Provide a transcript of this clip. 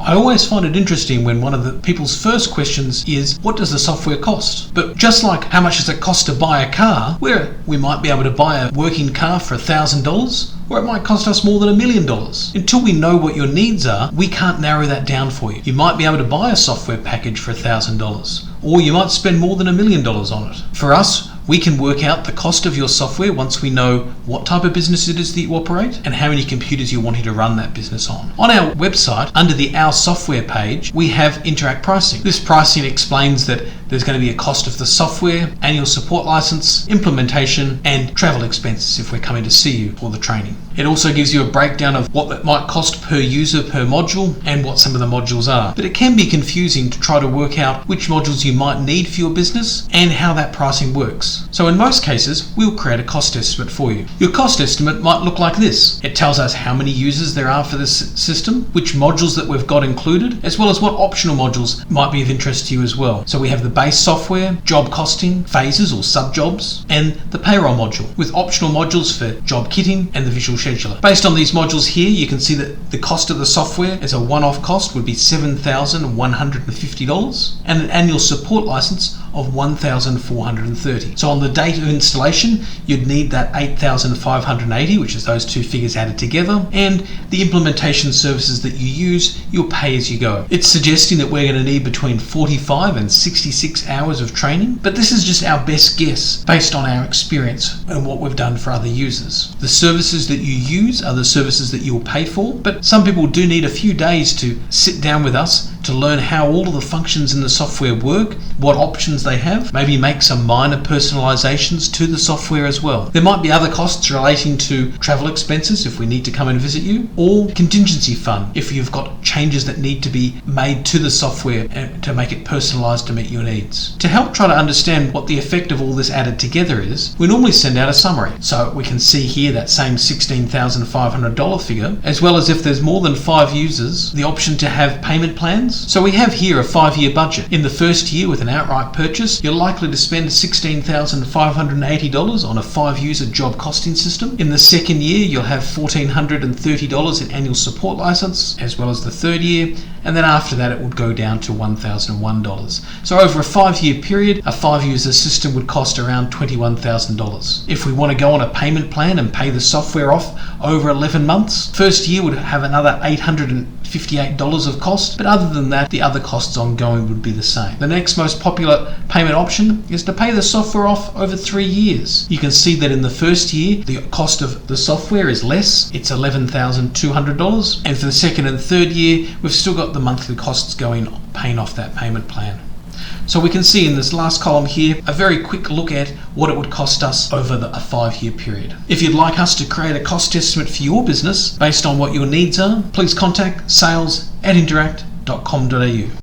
I always find it interesting when one of the people's first questions is, what does the software cost? But just like how much does it cost to buy a car, where we might be able to buy a working car for $1,000, or it might cost us more than $1 million. Until we know what your needs are, we can't narrow that down for you. You might be able to buy a software package for $1,000, or you might spend more than $1 million on it. For us, we can work out the cost of your software once we know what type of business it is that you operate and how many computers you're wanting to run that business on. On our website, under the Our Software page, we have InterAcct pricing. This pricing explains that there's going to be a cost of the software, annual support license, implementation, and travel expenses if we're coming to see you for the training. It also gives you a breakdown of what that might cost per user per module and what some of the modules are. But it can be confusing to try to work out which modules you might need for your business and how that pricing works. So in most cases, we'll create a cost estimate for you. Your cost estimate might look like this. It tells us how many users there are for this system, which modules that we've got included, as well as what optional modules might be of interest to you as well. So we have the base software, job costing, phases or sub-jobs, and the payroll module, with optional modules for job kitting and the visual scheduler. Based on these modules here, you can see that the cost of the software as a one-off cost would be $7,150 and an annual support license of $1,430. So on the date of installation, you'd need that $8,580, which is those two figures added together, and the implementation services that you use, you'll pay as you go. It's suggesting that we're going to need between 45 and 66 hours of training, but this is just our best guess based on our experience and what we've done for other users. The services that you use are the services that you'll pay for, but some people do need a few days to sit down with us to learn how all of the functions in the software work, what options they have, maybe make some minor personalizations to the software as well. There might be other costs relating to travel expenses if we need to come and visit you, or contingency fund if you've got changes that need to be made to the software to make it personalized to meet your needs. To help try to understand what the effect of all this added together is, we normally send out a summary. So we can see here that same $16,500 figure, as well as if there's more than 5 users, the option to have payment plans. So we have here a 5-year budget. In the first year with an outright purchase, you're likely to spend $16,580 on a 5-user job costing system. In the second year, you'll have $1,430 in annual support license, as well as the third year, and then after that it would go down to $1,001. So over a 5-year period, a 5-user system would cost around $21,000. If we want to go on a payment plan and pay the software off over 11 months, first year would have another $858 of cost, but other than that, the other costs ongoing would be the same. The next most popular payment option is to pay the software off over 3 years. You can see that in the first year, the cost of the software is less. It's $11,200. And for the second and third year, we've still got the monthly costs going, paying off that payment plan. So we can see in this last column here a very quick look at what it would cost us over a 5-year period. If you'd like us to create a cost estimate for your business based on what your needs are, please contact sales@interact.com.au.